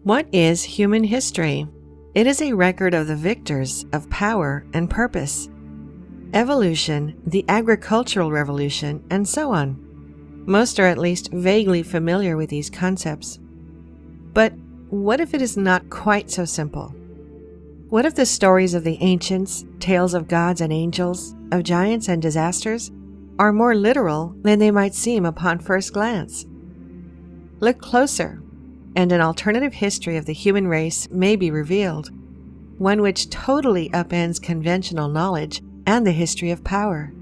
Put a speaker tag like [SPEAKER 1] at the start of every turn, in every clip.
[SPEAKER 1] What is human history? It is a record of the victors of power and purpose, evolution, the agricultural revolution, and so on. Most are at least vaguely familiar with these concepts. But what if it is not quite so simple? What if the stories of the ancients, tales of gods and angels, of giants and disasters, are more literal than they might seem upon first glance? Look closer, and an alternative history of the human race may be revealed, one which totally upends conventional knowledge and the history of power.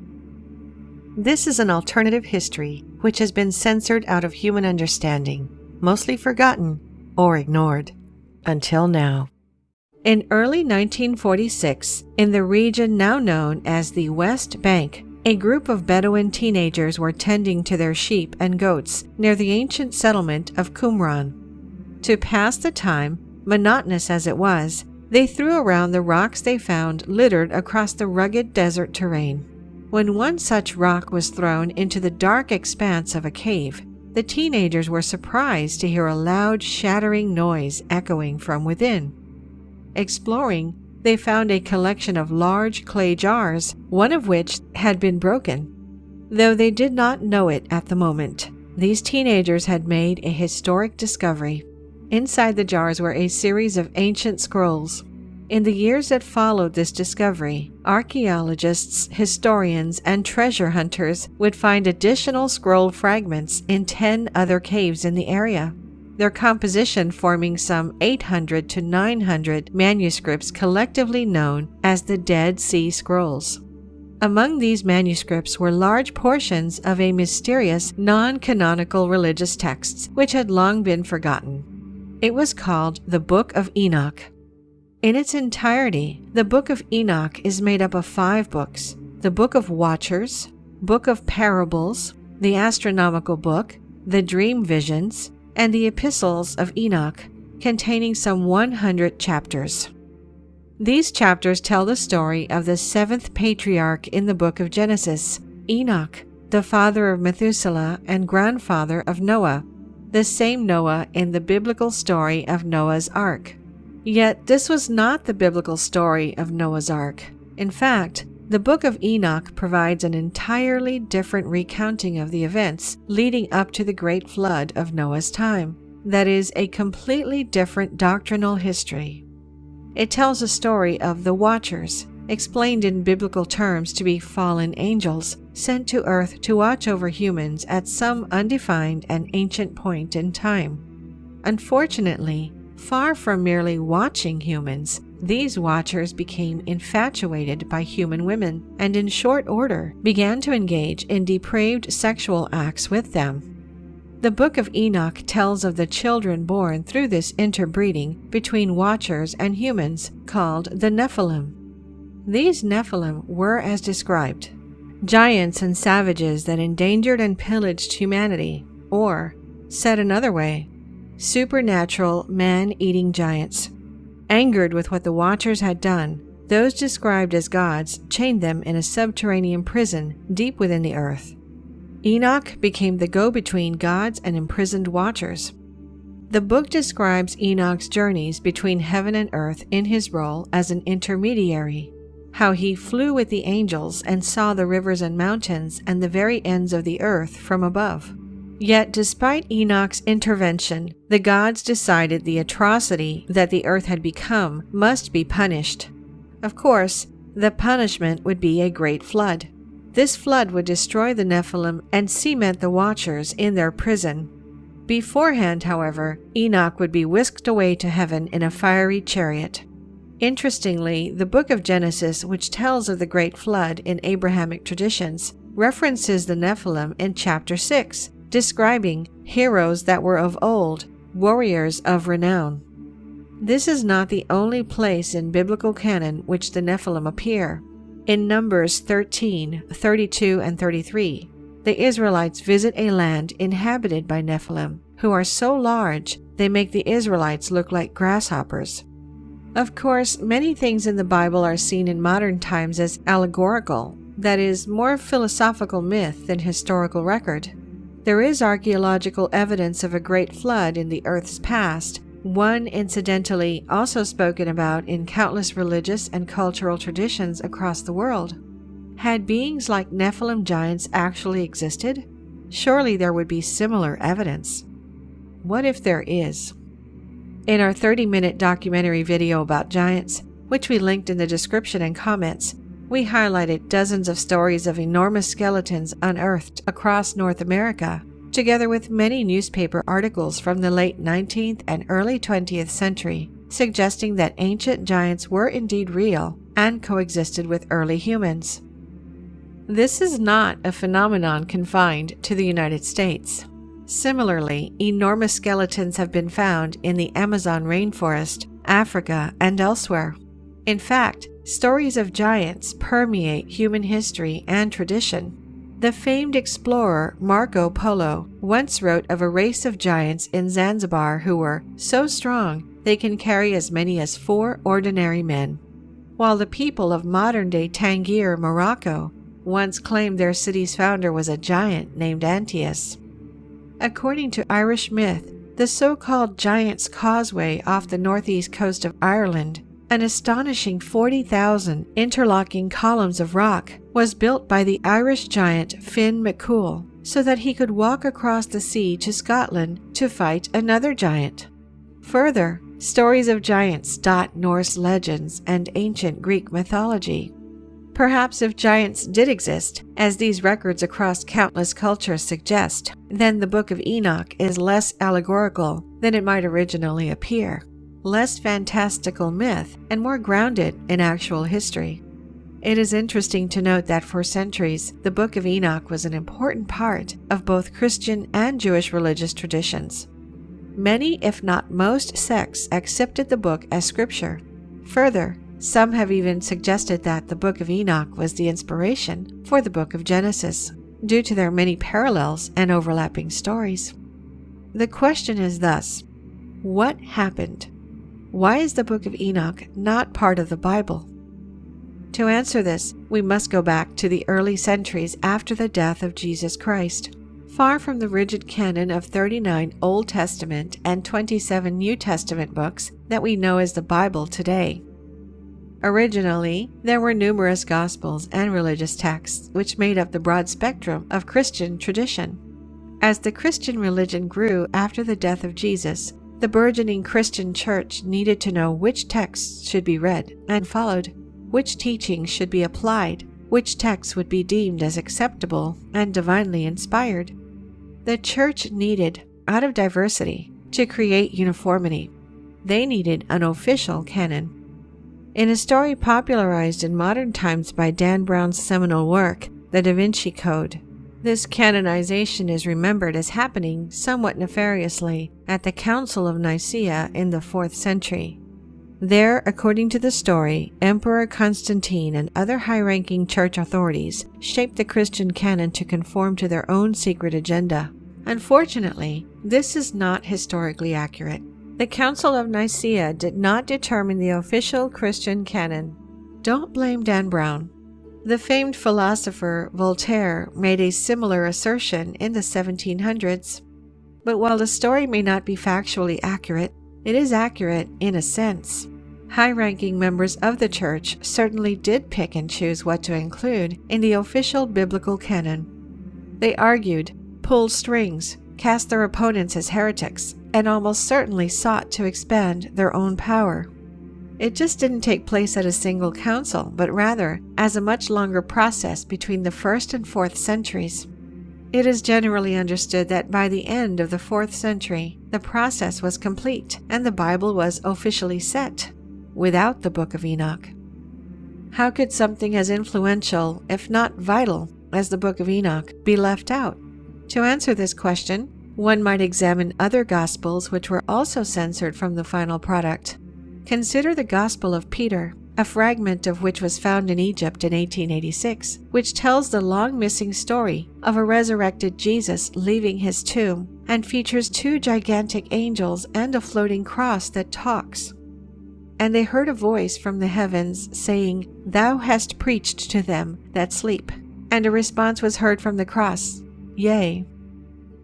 [SPEAKER 1] This is an alternative history which has been censored out of human understanding, mostly forgotten or ignored, until now. In early 1946, in the region now known as the West Bank, a group of Bedouin teenagers were tending to their sheep and goats near the ancient settlement of Qumran. To pass the time, monotonous as it was, they threw around the rocks they found littered across the rugged desert terrain. When one such rock was thrown into the dark expanse of a cave, the teenagers were surprised to hear a loud, shattering noise echoing from within. Exploring, they found a collection of large clay jars, one of which had been broken. Though they did not know it at the moment, these teenagers had made a historic discovery. Inside the jars were a series of ancient scrolls. In the years that followed this discovery, archaeologists, historians, and treasure hunters would find additional scroll fragments in 10 other caves in the area, their composition forming some 800 to 900 manuscripts collectively known as the Dead Sea Scrolls. Among these manuscripts were large portions of a mysterious, non-canonical religious text which had long been forgotten. It was called the Book of Enoch. In its entirety, the Book of Enoch is made up of 5 books: the Book of Watchers, Book of Parables, the Astronomical Book, the Dream Visions, and the Epistles of Enoch, containing some 100 chapters. These chapters tell the story of the 7th patriarch in the book of Genesis, Enoch, the father of Methuselah and grandfather of Noah, the same Noah in the biblical story of Noah's Ark. Yet this was not the biblical story of Noah's Ark. In fact, the Book of Enoch provides an entirely different recounting of the events leading up to the great flood of Noah's time. That is, a completely different doctrinal history. It tells a story of the Watchers, explained in biblical terms to be fallen angels, sent to earth to watch over humans at some undefined and ancient point in time. Unfortunately, far from merely watching humans, these watchers became infatuated by human women and in short order began to engage in depraved sexual acts with them. The Book of Enoch tells of the children born through this interbreeding between watchers and humans, called the Nephilim. These Nephilim were as described: giants and savages that endangered and pillaged humanity, or, said another way, supernatural man-eating giants. Angered with what the Watchers had done, those described as gods chained them in a subterranean prison deep within the earth. Enoch became the go-between gods and imprisoned Watchers. The book describes Enoch's journeys between heaven and earth in his role as an intermediary, how he flew with the angels and saw the rivers and mountains and the very ends of the earth from above. Yet, despite Enoch's intervention, the gods decided the atrocity that the earth had become must be punished. Of course, the punishment would be a great flood. This flood would destroy the Nephilim and cement the Watchers in their prison. Beforehand, however, Enoch would be whisked away to heaven in a fiery chariot. Interestingly, the book of Genesis, which tells of the great flood in Abrahamic traditions, references the Nephilim in chapter 6, describing heroes that were of old, warriors of renown. This is not the only place in biblical canon which the Nephilim appear. In Numbers 13, 32, and 33, the Israelites visit a land inhabited by Nephilim, who are so large they make the Israelites look like grasshoppers. Of course, many things in the Bible are seen in modern times as allegorical, that is, more philosophical myth than historical record. There is archaeological evidence of a great flood in the Earth's past, one incidentally also spoken about in countless religious and cultural traditions across the world. Had beings like Nephilim giants actually existed? Surely there would be similar evidence. What if there is? In our 30-minute documentary video about giants, which we linked in the description and comments, we highlighted dozens of stories of enormous skeletons unearthed across North America, together with many newspaper articles from the late 19th and early 20th century, suggesting that ancient giants were indeed real and coexisted with early humans. This is not a phenomenon confined to the United States. Similarly, enormous skeletons have been found in the Amazon rainforest, Africa, and elsewhere. In fact, stories of giants permeate human history and tradition. The famed explorer Marco Polo once wrote of a race of giants in Zanzibar who were so strong they can carry as many as 4 ordinary men, while the people of modern-day Tangier, Morocco, once claimed their city's founder was a giant named Antaeus. According to Irish myth, the so-called Giant's Causeway off the northeast coast of Ireland, an astonishing 40,000 interlocking columns of rock, was built by the Irish giant Finn McCool so that he could walk across the sea to Scotland to fight another giant. Further, stories of giants dot Norse legends and ancient Greek mythology. Perhaps if giants did exist, as these records across countless cultures suggest, then the Book of Enoch is less allegorical than it might originally appear, less fantastical myth, and more grounded in actual history. It is interesting to note that for centuries, the Book of Enoch was an important part of both Christian and Jewish religious traditions. Many, if not most, sects accepted the book as scripture. Further, some have even suggested that the Book of Enoch was the inspiration for the Book of Genesis, due to their many parallels and overlapping stories. The question is thus, what happened? Why is the Book of Enoch not part of the Bible? To answer this, we must go back to the early centuries after the death of Jesus Christ. Far from the rigid canon of 39 Old Testament and 27 New Testament books that we know as the Bible today. Originally, there were numerous Gospels and religious texts which made up the broad spectrum of Christian tradition. As the Christian religion grew after the death of Jesus, the burgeoning Christian church needed to know which texts should be read and followed, which teachings should be applied, which texts would be deemed as acceptable and divinely inspired. The church needed, out of diversity, to create uniformity. They needed an official canon. In a story popularized in modern times by Dan Brown's seminal work, The Da Vinci Code, this canonization is remembered as happening somewhat nefariously at the Council of Nicaea in the 4th century. There, according to the story, Emperor Constantine and other high-ranking church authorities shaped the Christian canon to conform to their own secret agenda. Unfortunately, this is not historically accurate. The Council of Nicaea did not determine the official Christian canon. Don't blame Dan Brown. The famed philosopher Voltaire made a similar assertion in the 1700s. But while the story may not be factually accurate, it is accurate in a sense. High-ranking members of the church certainly did pick and choose what to include in the official biblical canon. They argued, pulled strings, cast their opponents as heretics, and almost certainly sought to expand their own power. It just didn't take place at a single council, but rather as a much longer process between the 1st and 4th centuries. It is generally understood that by the end of the 4th century, the process was complete and the Bible was officially set, without the Book of Enoch. How could something as influential, if not vital, as the Book of Enoch be left out? To answer this question, one might examine other Gospels which were also censored from the final product. Consider the Gospel of Peter, a fragment of which was found in Egypt in 1886, which tells the long-missing story of a resurrected Jesus leaving his tomb and features 2 gigantic angels and a floating cross that talks. And they heard a voice from the heavens saying, "Thou hast preached to them that sleep." And a response was heard from the cross, "Yea."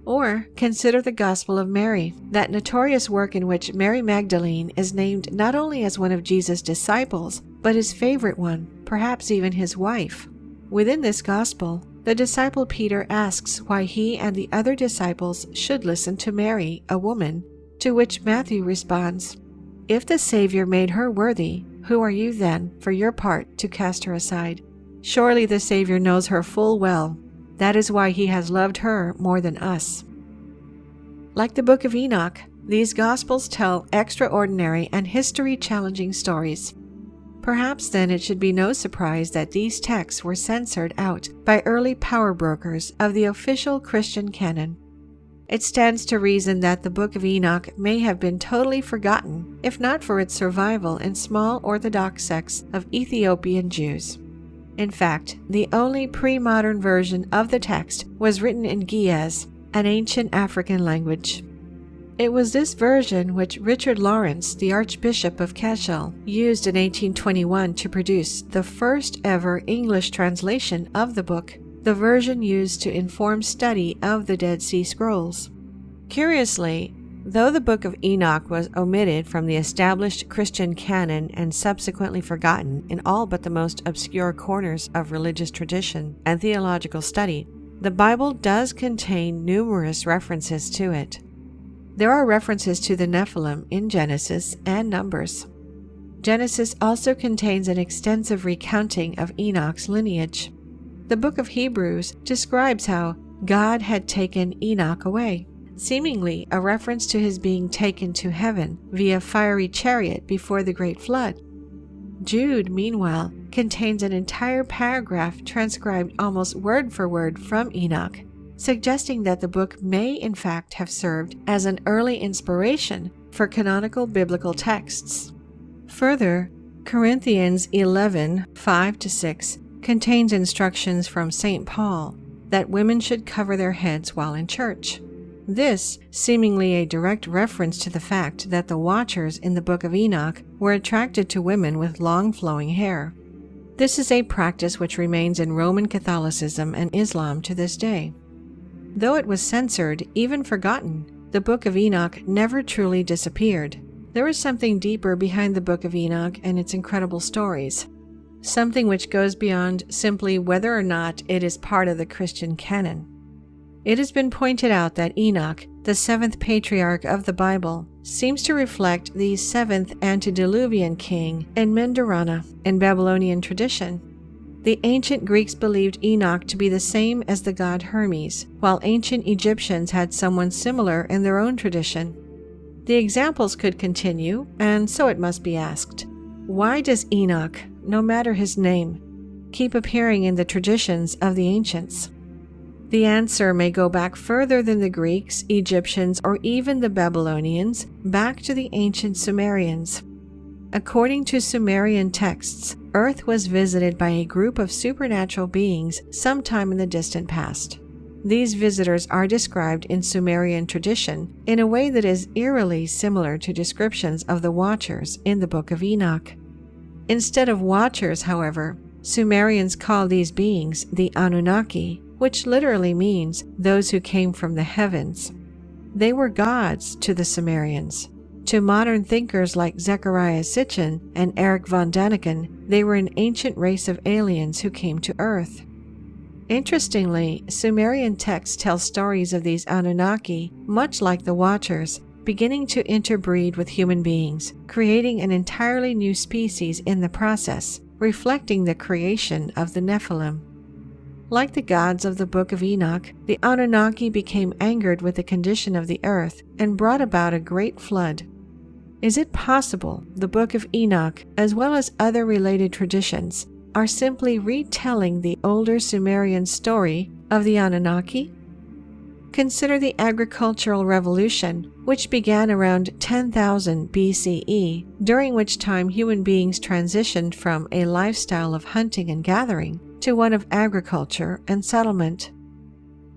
[SPEAKER 1] Or consider the Gospel of Mary, that notorious work in which Mary Magdalene is named not only as one of Jesus' disciples, but his favorite one, perhaps even his wife. Within this Gospel, the disciple Peter asks why he and the other disciples should listen to Mary, a woman, to which Matthew responds, "If the Savior made her worthy, who are you then, for your part, to cast her aside? Surely the Savior knows her full well. That is why he has loved her more than us." Like the Book of Enoch, these Gospels tell extraordinary and history-challenging stories. Perhaps then it should be no surprise that these texts were censored out by early power brokers of the official Christian canon. It stands to reason that the Book of Enoch may have been totally forgotten, if not for its survival in small Orthodox sects of Ethiopian Jews. In fact, the only pre-modern version of the text was written in Ge'ez, an ancient African language. It was this version which Richard Lawrence, the Archbishop of Cashel, used in 1821 to produce the first ever English translation of the book, the version used to inform study of the Dead Sea Scrolls. Curiously, though the Book of Enoch was omitted from the established Christian canon and subsequently forgotten in all but the most obscure corners of religious tradition and theological study, the Bible does contain numerous references to it. There are references to the Nephilim in Genesis and Numbers. Genesis also contains an extensive recounting of Enoch's lineage. The book of Hebrews describes how God had taken Enoch away, seemingly a reference to his being taken to heaven via fiery chariot before the great flood. Jude, meanwhile, contains an entire paragraph transcribed almost word for word from Enoch, suggesting that the book may in fact have served as an early inspiration for canonical biblical texts. Further, Corinthians 11:5-6 contains instructions from St. Paul that women should cover their heads while in church. This seemingly a direct reference to the fact that the watchers in the Book of Enoch were attracted to women with long flowing hair. This is a practice which remains in Roman Catholicism and Islam to this day. Though it was censored, even forgotten, the Book of Enoch never truly disappeared. There is something deeper behind the Book of Enoch and its incredible stories, something which goes beyond simply whether or not it is part of the Christian canon. It has been pointed out that Enoch, the seventh patriarch of the Bible, seems to reflect the seventh antediluvian king Enmendarana in Babylonian tradition. The ancient Greeks believed Enoch to be the same as the god Hermes, while ancient Egyptians had someone similar in their own tradition. The examples could continue, and so it must be asked, why does Enoch, no matter his name, keep appearing in the traditions of the ancients? The answer may go back further than the Greeks, Egyptians, or even the Babylonians, back to the ancient Sumerians. According to Sumerian texts, Earth was visited by a group of supernatural beings sometime in the distant past. These visitors are described in Sumerian tradition in a way that is eerily similar to descriptions of the Watchers in the Book of Enoch. Instead of Watchers, however, Sumerians call these beings the Anunnaki, which literally means those who came from the heavens. They were gods to the Sumerians. To modern thinkers like Zecharia Sitchin and Erich von Däniken, they were an ancient race of aliens who came to Earth. Interestingly, Sumerian texts tell stories of these Anunnaki, much like the Watchers, beginning to interbreed with human beings, creating an entirely new species in the process, reflecting the creation of the Nephilim. Like the gods of the Book of Enoch, the Anunnaki became angered with the condition of the earth and brought about a great flood. Is it possible the Book of Enoch, as well as other related traditions, are simply retelling the older Sumerian story of the Anunnaki? Consider the agricultural revolution, which began around 10,000 BCE, during which time human beings transitioned from a lifestyle of hunting and gathering to one of agriculture and settlement.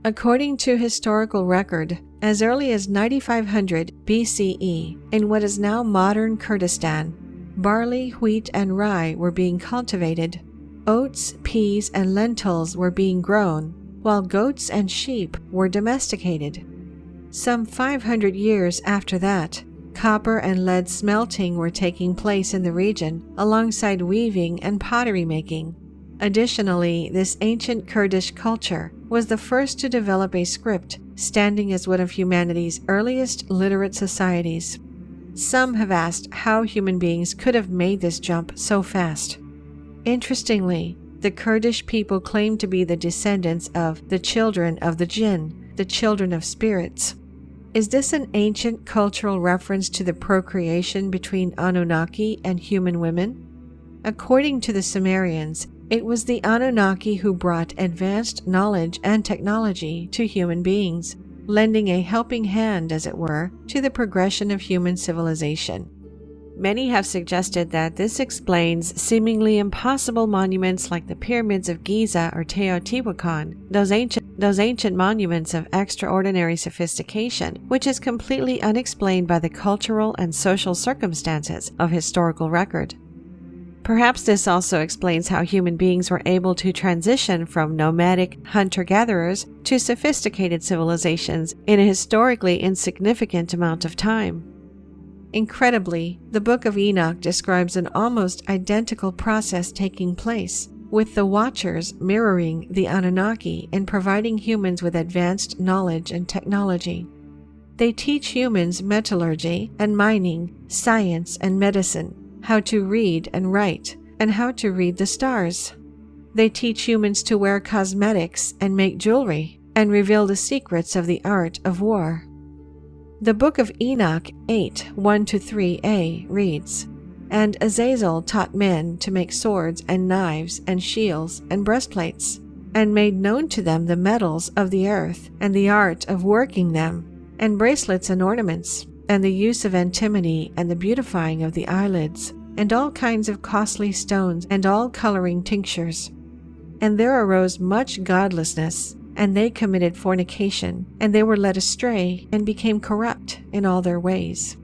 [SPEAKER 1] According to historical record, as early as 9500 BCE, in what is now modern Kurdistan, barley, wheat, and rye were being cultivated. Oats, peas, and lentils were being grown, while goats and sheep were domesticated. Some 500 years after that, copper and lead smelting were taking place in the region alongside weaving and pottery making. Additionally, this ancient Kurdish culture was the first to develop a script, standing as one of humanity's earliest literate societies. Some have asked how human beings could have made this jump so fast. Interestingly, the Kurdish people claim to be the descendants of the children of the jinn, the children of spirits. Is this an ancient cultural reference to the procreation between Anunnaki and human women? According to the Sumerians, it was the Anunnaki who brought advanced knowledge and technology to human beings, lending a helping hand, as it were, to the progression of human civilization. Many have suggested that this explains seemingly impossible monuments like the pyramids of Giza or Teotihuacan, those ancient monuments of extraordinary sophistication, which is completely unexplained by the cultural and social circumstances of historical record. Perhaps this also explains how human beings were able to transition from nomadic hunter-gatherers to sophisticated civilizations in a historically insignificant amount of time. Incredibly, the Book of Enoch describes an almost identical process taking place, with the Watchers mirroring the Anunnaki in providing humans with advanced knowledge and technology. They teach humans metallurgy and mining, science and medicine, how to read and write, and how to read the stars. They teach humans to wear cosmetics and make jewelry, and reveal the secrets of the art of war. The Book of Enoch 8:1-3a reads, "And Azazel taught men to make swords and knives and shields and breastplates, and made known to them the metals of the earth and the art of working them, and bracelets and ornaments, and the use of antimony and the beautifying of the eyelids, and all kinds of costly stones and all coloring tinctures. And there arose much godlessness, and they committed fornication, and they were led astray and became corrupt in all their ways."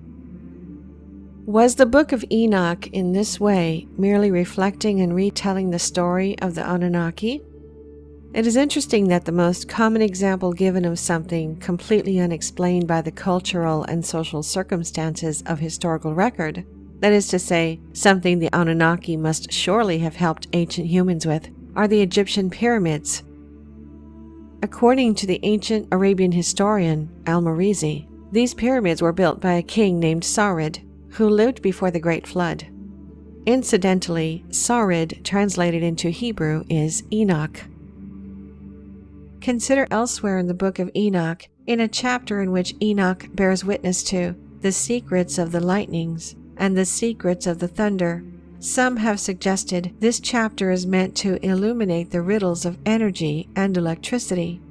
[SPEAKER 1] Was the Book of Enoch in this way merely reflecting and retelling the story of the Anunnaki? It is interesting that the most common example given of something completely unexplained by the cultural and social circumstances of historical record, that is to say, something the Anunnaki must surely have helped ancient humans with, are the Egyptian pyramids. According to the ancient Arabian historian Al-Marizi, these pyramids were built by a king named Sarid, who lived before the Great Flood. Incidentally, Sarid, translated into Hebrew, is Enoch. Consider elsewhere in the Book of Enoch, in a chapter in which Enoch bears witness to the secrets of the lightnings and the secrets of the thunder. Some have suggested this chapter is meant to illuminate the riddles of energy and electricity.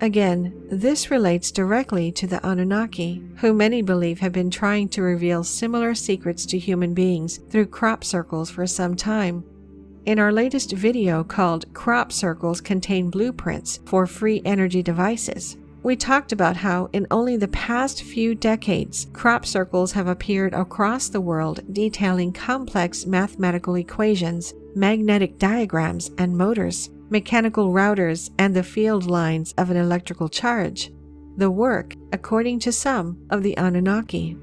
[SPEAKER 1] Again, this relates directly to the Anunnaki, who many believe have been trying to reveal similar secrets to human beings through crop circles for some time. In our latest video called "Crop Circles Contain Blueprints for Free Energy Devices," we talked about how in only the past few decades, crop circles have appeared across the world detailing complex mathematical equations, magnetic diagrams and motors, mechanical routers, and the field lines of an electrical charge, the work, according to some, of the Anunnaki.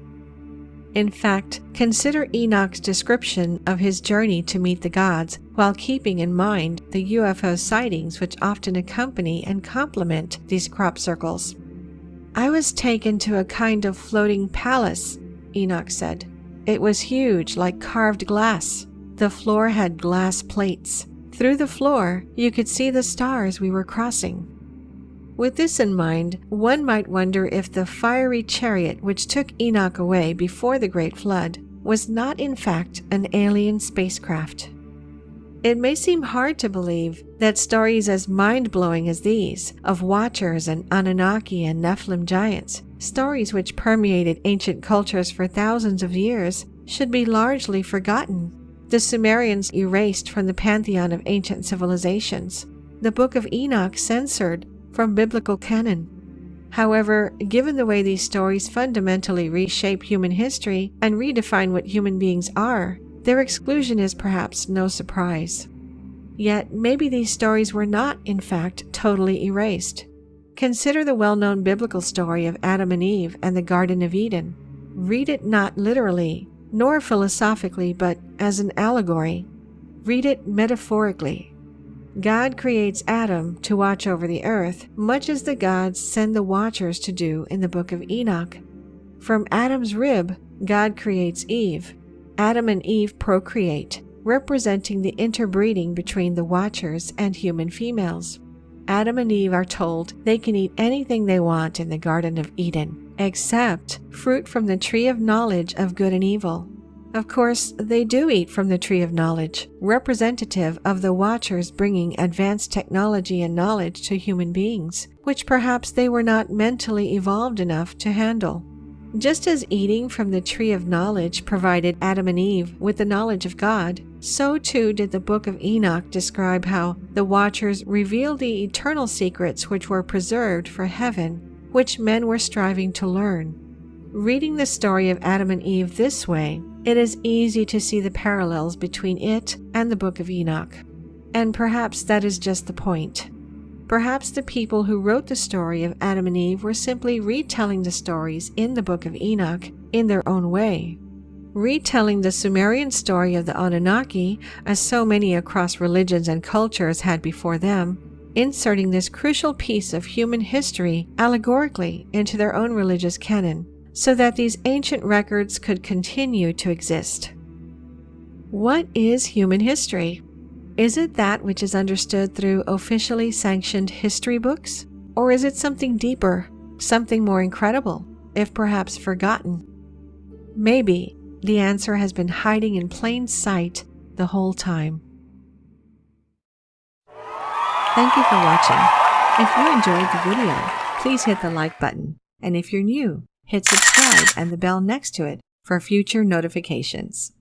[SPEAKER 1] In fact, consider Enoch's description of his journey to meet the gods while keeping in mind the UFO sightings which often accompany and complement these crop circles. "I was taken to a kind of floating palace," Enoch said. "It was huge, like carved glass. The floor had glass plates. Through the floor, you could see the stars we were crossing." With this in mind, one might wonder if the fiery chariot which took Enoch away before the Great Flood was not in fact an alien spacecraft. It may seem hard to believe that stories as mind-blowing as these, of Watchers and Anunnaki and Nephilim giants, stories which permeated ancient cultures for thousands of years, should be largely forgotten. The Sumerians erased from the pantheon of ancient civilizations. The Book of Enoch censored from biblical canon. However, given the way these stories fundamentally reshape human history and redefine what human beings are, their exclusion is perhaps no surprise. Yet, maybe these stories were not, in fact, totally erased. Consider the well-known biblical story of Adam and Eve and the Garden of Eden. Read it not literally, nor philosophically, but as an allegory. Read it metaphorically. God creates Adam to watch over the earth, much as the gods send the watchers to do in the Book of Enoch. From Adam's rib, God creates Eve. Adam and Eve procreate, representing the interbreeding between the watchers and human females. Adam and Eve are told they can eat anything they want in the Garden of Eden, except fruit from the tree of knowledge of good and evil. Of course, they do eat from the tree of knowledge, representative of the watchers bringing advanced technology and knowledge to human beings, which perhaps they were not mentally evolved enough to handle. Just as eating from the tree of knowledge provided Adam and Eve with the knowledge of God, so too did the Book of Enoch describe how the watchers revealed the eternal secrets which were preserved for heaven, which men were striving to learn. Reading the story of Adam and Eve this way, it is easy to see the parallels between it and the Book of Enoch. And perhaps that is just the point. Perhaps the people who wrote the story of Adam and Eve were simply retelling the stories in the Book of Enoch in their own way. Retelling the Sumerian story of the Anunnaki, as so many across religions and cultures had before them, inserting this crucial piece of human history allegorically into their own religious canon, so that these ancient records could continue to exist. What is human history? Is it that which is understood through officially sanctioned history books? Or is it something deeper, something more incredible, if perhaps forgotten? Maybe the answer has been hiding in plain sight the whole time. Thank you for watching. If you enjoyed the video, please hit the like button. And if you're new, hit subscribe and the bell next to it for future notifications.